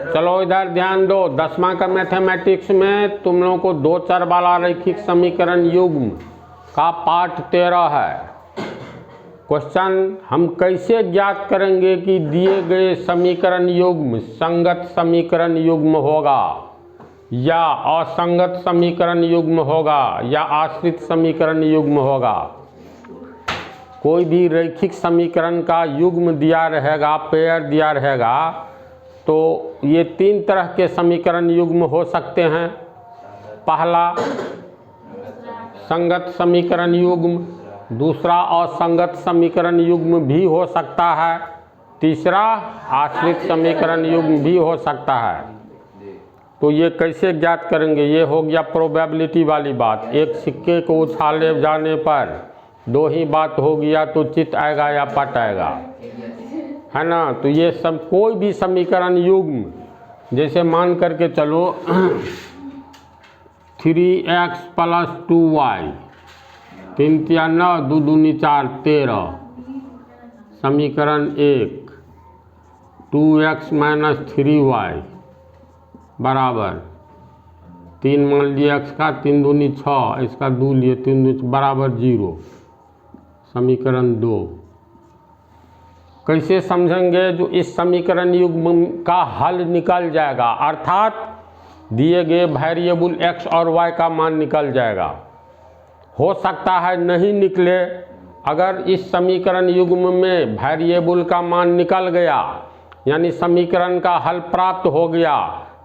चलो इधर ध्यान दो। 10वां का मैथमेटिक्स में तुम लोगों को दो चर वाला रैखिक समीकरण युग्म का पाठ 13 है। क्वेश्चन, हम कैसे ज्ञात करेंगे कि दिए गए समीकरण युग्म संगत समीकरण युग्म होगा या असंगत समीकरण युग्म होगा या आश्रित समीकरण युग्म होगा। कोई भी रैखिक समीकरण का युग्म दिया रहेगा, पेयर दिया रहेगा, तो ये तीन तरह के समीकरण युग्म हो सकते हैं। पहला संगत समीकरण युग्म, दूसरा असंगत समीकरण युग्म भी हो सकता है, तीसरा आश्रित समीकरण युग्म भी हो सकता है। तो ये कैसे ज्ञात करेंगे? ये हो गया प्रोबेबिलिटी वाली बात। एक सिक्के को उछाले जाने पर दो ही बात हो गया, तो चित आएगा या पट आएगा, है ना। तो ये सब कोई भी समीकरण युग्म, जैसे मान करके चलो 3x + 2y, 3 × 9, 2 दूनी 4, 13। समीकरण 1 2x - 3y बराबर 3 मान लिया x का, 3 दूनी 6, इसका 2 लिए 3 दूनी बराबर 0। समीकरण 2 कैसे समझेंगे? जो इस समीकरण युग्म का हल निकल जाएगा, अर्थात दिए गए वेरिएबल x और y का मान निकल जाएगा। हो सकता है नहीं निकले। अगर इस समीकरण युग्म में वेरिएबल का मान निकल गया, यानी समीकरण का हल प्राप्त हो गया,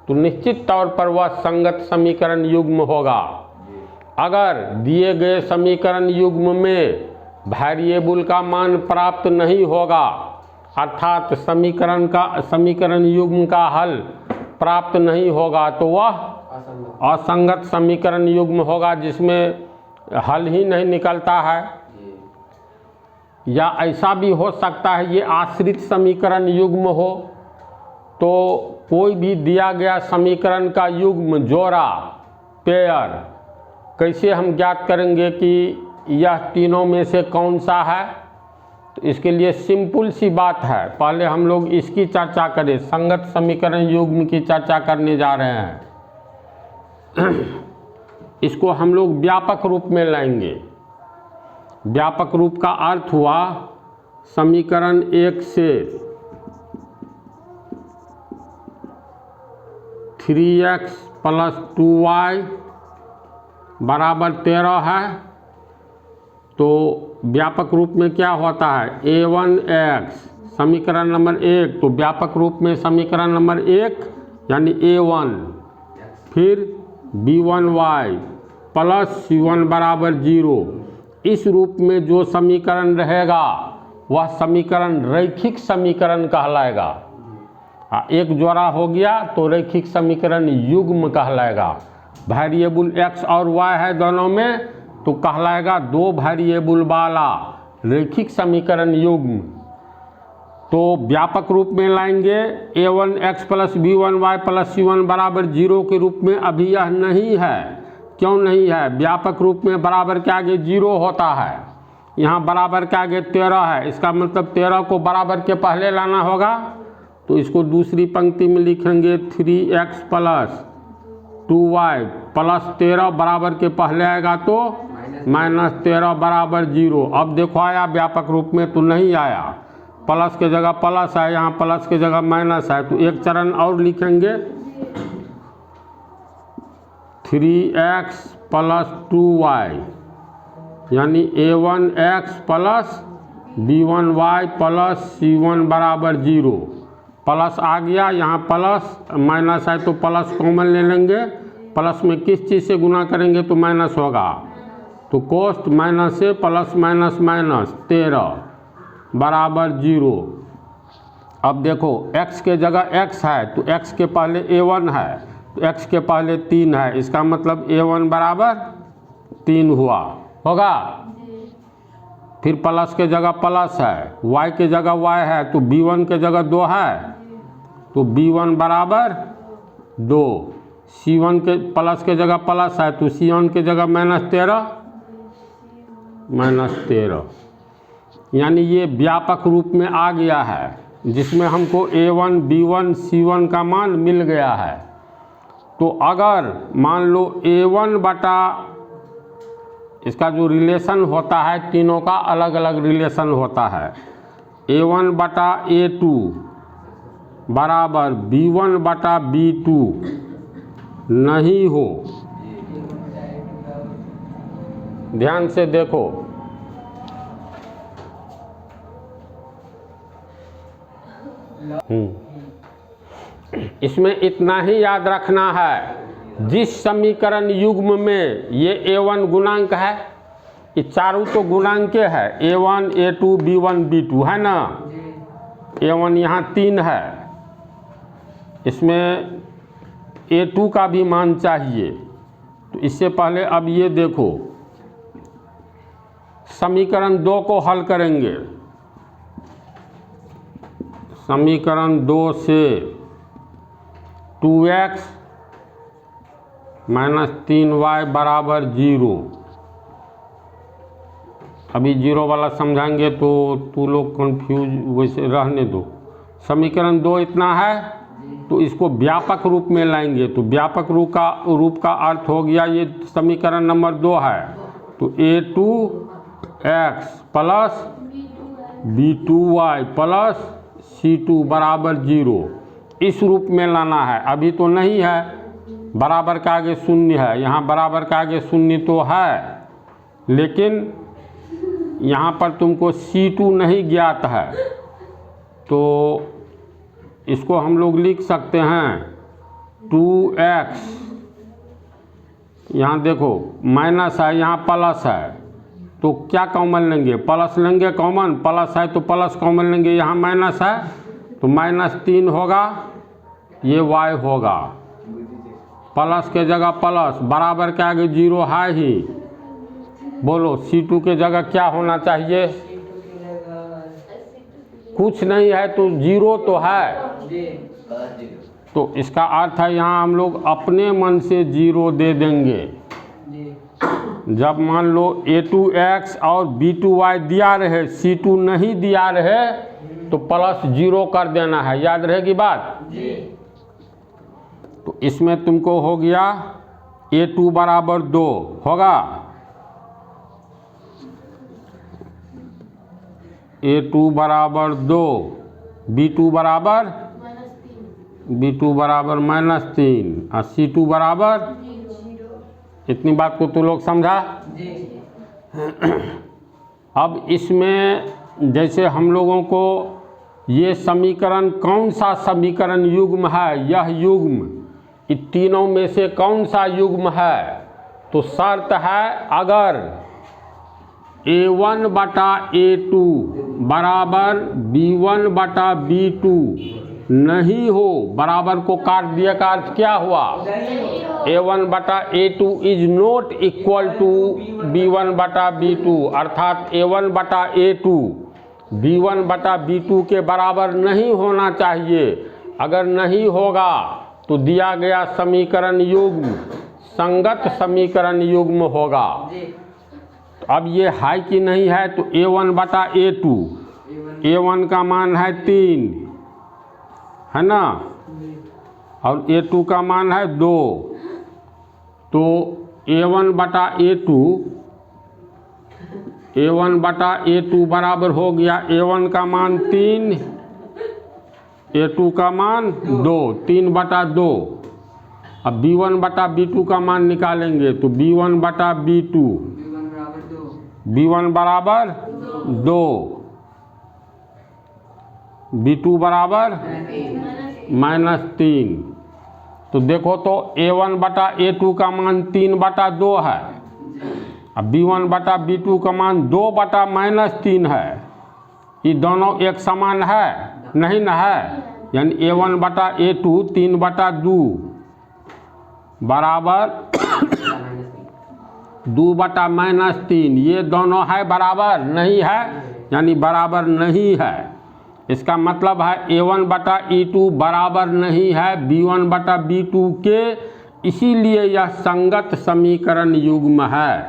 तो निश्चित तौर पर वह संगत समीकरण युग्म होगा। अगर दिए गए समीकरण युग्म में वेरिएबल का मान प्राप्त नहीं होगा, अर्थात समीकरण युग्म का हल प्राप्त नहीं होगा, तो वह असंगत समीकरण युग्म होगा, जिसमें हल ही नहीं निकलता है। या ऐसा भी हो सकता है ये आश्रित समीकरण युग्म हो। तो कोई भी दिया गया समीकरण का युग्म, जोड़ा, पेयर, कैसे हम ज्ञात करेंगे कि यह तीनों में से कौन सा है? तो इसके लिए सिंपल सी बात है, पहले हम लोग इसकी चर्चा करें। संगत समीकरण युग्म की चर्चा करने जा रहे हैं। इसको हम लोग व्यापक रूप में लाएंगे। व्यापक रूप का अर्थ हुआ समीकरण 1 से 3x + 2y बराबर 13 है। तो व्यापक रूप में क्या होता है? a1x समीकरण नंबर 1, तो व्यापक रूप में समीकरण नंबर 1 यानी a1, फिर b1y + c1 बराबर 0। इस रूप में जो समीकरण रहेगा वह समीकरण रैखिक समीकरण कहलाएगा। एक जोड़ा हो गया तो रैखिक समीकरण युग्म कहलाएगा। वेरिएबल x और y है दोनों में, तो कहलाएगा दो वेरिएबल वाला रैखिक समीकरण युग्म। तो व्यापक रूप में लाएंगे a1x + b1y + c1 बराबर 0 के रूप में। अभी यह नहीं है। क्यों नहीं है? व्यापक रूप में बराबर के आगे 0 होता है, यहाँ बराबर के आगे 13 है। इसका मतलब 13 को बराबर के पहले लाना होगा। तो इसको दूसरी पंक्ति में लिखेंगे 3x + 2y + 13 बराबर के पहले आएगा तो -13 बराबर 0। अब देखो आया व्यापक रूप में? तो नहीं आया। प्लस के जगह प्लस है, यहाँ प्लस के जगह माइनस है। तो एक चरण और लिखेंगे 3x + 2y यानी a1x + b1y + c1 बराबर 0। प्लस आ गया, यहाँ प्लस माइनस है तो प्लस कॉमन ले लेंगे। प्लस में किस चीज़ से गुना करेंगे तो माइनस होगा। तो कोष्ट माइनस से प्लस माइनस माइनस 13 बराबर 0। अब देखो x के जगह x है तो x के पहले a1 है, तो x के पहले 3 है। इसका मतलब a1 बराबर 3 होगा। फिर प्लस के जगह प्लस है, y के जगह y है, तो b1 के जगह 2 है, तो b1 बराबर 2। c1 के प्लस के जगह प्लस है, तो c1 के जगह -13 यानी ये व्यापक रूप में आ गया है। जिसमें हमको A1 B1 C1 का मान मिल गया है। तो अगर मान लो A1 बटा, इसका जो रिलेशन होता है तीनों का अलग अलग रिलेशन होता है, A1 बटा A2 बराबर B1 बटा B2 नहीं हो, ध्यान से देखो, इसमें इतना ही याद रखना है, जिस समीकरण युग्म में ये A1 गुणांक है, ये चारों तो गुणांक है, A1 A2 B1 B2 है ना, A1 यहाँ 3 है, इसमें A2 का भी मान चाहिए। तो इससे पहले अब ये देखो, समीकरण 2 को हल करेंगे। समीकरण 2 से 2x माइनस 3y बराबर 0। अभी 0 वाला समझाएंगे तो तू लोग कंफ्यूज वैसे रहने दो। समीकरण 2 इतना है, तो इसको व्यापक रूप में लाएंगे। तो व्यापक रूप का अर्थ हो गया, ये समीकरण नंबर 2 है, तो A2x plus B2y plus C2 बराबर 0, इस रूप में लाना है। अभी तो नहीं है, बराबर के आगे शून्य है, यहाँ बराबर के आगे शून्य तो है, लेकिन यहाँ पर तुमको C2 नहीं ज्ञात है, तो इसको हम लोग लिख सकते हैं 2x, यहाँ देखो माइनस है, यहाँ प्लस है, तो क्या कॉमन लेंगे, प्लस लेंगे कॉमन, प्लस है तो प्लस कॉमन लेंगे, यहाँ माइनस है तो -3 होगा, ये y होगा, प्लस के जगह प्लस, बराबर के आगे 0 है ही। बोलो C2 के जगह क्या होना चाहिए, कुछ नहीं है तो 0 तो है, तो इसका अर्थ है यहाँ हम लोग अपने मन से 0 दे देंगे। जब मान लो A2x और B2y दिया रहे, C2 नहीं दिया रहे, तो +0 कर देना है, याद रहेगी बात। तो इसमें तुमको हो गया A2 बराबर 2 होगा, A2 बराबर 2, B2 बराबर -3 और C2 बराबर, इतनी बात को तू लोग समझा। अब इसमें जैसे हम लोगों को ये समीकरण, कौन सा समीकरण युग्म है, यह युग्म इन तीनों में से कौन सा युग्म है, तो शर्त है अगर A1 बटा A2 बराबर B1 बटा B2 नहीं हो, बराबर को काट दिया का अर्थ क्या हुआ, A1 बटा A2 is not equal to B1 बटा B2, अर्थात A1 बटा A2 B1 बटा B2 के बराबर नहीं होना चाहिए। अगर नहीं होगा तो दिया गया समीकरण युग्म संगत समीकरण युग्म होगा। अब ये है कि नहीं है, तो A1 बटा A2, A1 का मान है 3 है ना, और A2 का मान है 2, तो A1 बटा A2 बराबर हो गया, A1 का मान 3, A2 का मान 2, 3 बटा 2। अब B1 बटा B2 का मान निकालेंगे, तो B1 बटा B2, B1 बराबर 2, B2 बराबर -3। तो देखो तो A1 बटा A2 का मान 3 बटा 2 है, अब B1 बटा B2 का मान 2 बटा -3 है, ये दोनों एक समान है नहीं ना है, यानी A1 बटा A2 3 बटा 2 बराबर 2 बटा -3, ये दोनों है बराबर नहीं है, यानी बराबर नहीं है। इसका मतलब है A1 बटा E2 बराबर नहीं है B1 बटा B2 के, इसीलिए यह संगत समीकरण युग्म है।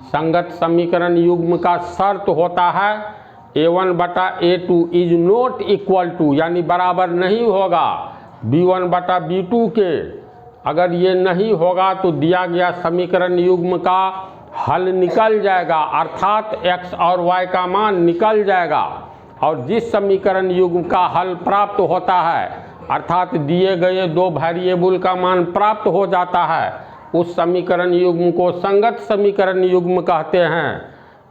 संगत समीकरण युग्म का शर्त होता है A1 बटा A2 is not equal to, यानी बराबर नहीं होगा B1 बटा B2 के। अगर ये नहीं होगा तो दिया गया समीकरण युग्म का हल निकल जाएगा, अर्थात x और y का मान निकल जाएगा। और जिस समीकरण युग्म का हल प्राप्त होता है, अर्थात दिए गए दो वेरिएबल का मान प्राप्त हो जाता है, उस समीकरण युग्म को संगत समीकरण युग्म कहते हैं।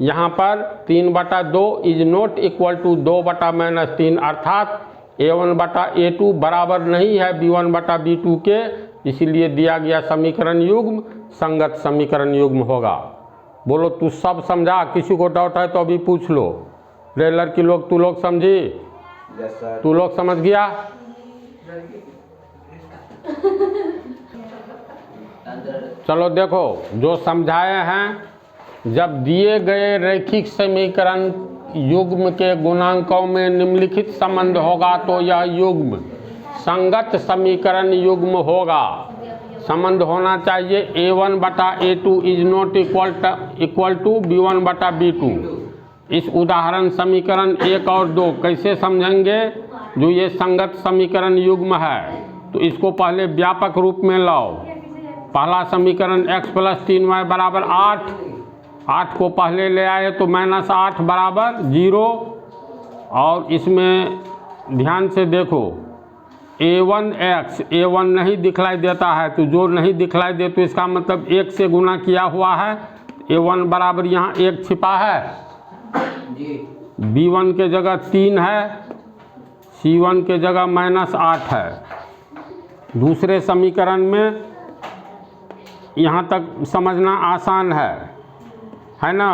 यहाँ पर 3 बटा 2 इज नॉट इक्वल टू 2 बटा -3, अर्थात A1 बटा A2 बराबर नहीं है B1 बटा B2 के, इसीलिए दिया गया समीकरण युग्म संगत समीकरण युग्म होगा। बोलो तू सब समझा? किसी को डाउट है तो अभी पूछ लो। रेलर की लोग, तू लोग समझी? तू लोग समझ गया? चलो देखो, जो समझाए हैं, जब दिए गए रैखिक समीकरण युग्म के गुणांकों में निम्नलिखित संबंध होगा तो यह युग्म संगत समीकरण युग्म होगा। संबंध होना चाहिए A1 बटा A2 is not equal to B1 बटा B2। इस उदाहरण समीकरण 1 और 2 कैसे समझेंगे? जो ये संगत समीकरण युग्म है तो इसको पहले व्यापक रूप में लाओ। पहला समीकरण x + 3y बराबर 8, 8 को पहले ले आए तो -8 बराबर 0। और इसमें ध्यान से देखो, A1x, A1 नहीं दिखलाई देता है, तो जो नहीं दिखलाई दे तो इसका मतलब 1 से गुना किया हुआ है। A1 बराबर यहाँ 1 छिपा है, B1 के जगह 3 है, C1 के जगह -8 है। दूसरे समीकरण में यहाँ तक समझना आसान है ना?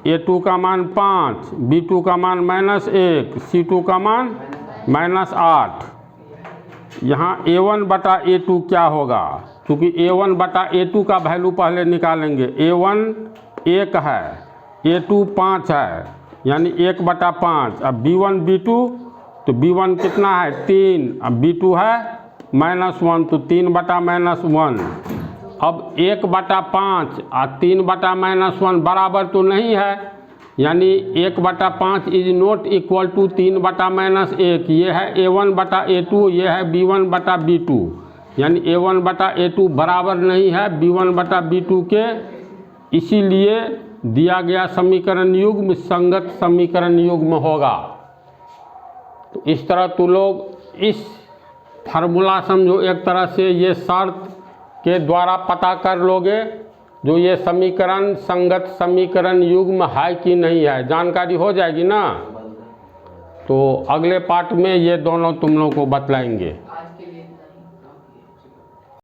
A2 का मान 5, B2 का मान -1, C2 का मान -8। यहाँ A1 बटा A2 क्या होगा? क्योंकि A1 बटा A2 का वैल्यू पहले निकालेंगे। A1 1 है, A2 5 है, यानी 1 बटा 5। अब B1 B2, तो B1 कितना है? 3, अब B2 है -1, तो 3 बटा -1। अब 1 बटा 5 और 3 बटा -1 बराबर तो नहीं है, यानी 1 बटा 5 इज नॉट इक्वल टू 3 बटा -1। ये है A1 बटा A2, ये है B1 बटा B2, यानी A1 बटा A2 बराबर नहीं है B1 बटा B2 के। इसीलिए दिया गया समीकरण युग्म संगत समीकरण युग्म होगा। तो इस तरह तू लोग इस फार्मूला समझो, एक तरह से ये शर्त के द्वारा पता कर लोगे जो ये समीकरण संगत समीकरण युग्म है कि नहीं है, जानकारी हो जाएगी ना। तो अगले पार्ट में ये दोनों तुम लोग को बतलाएंगे।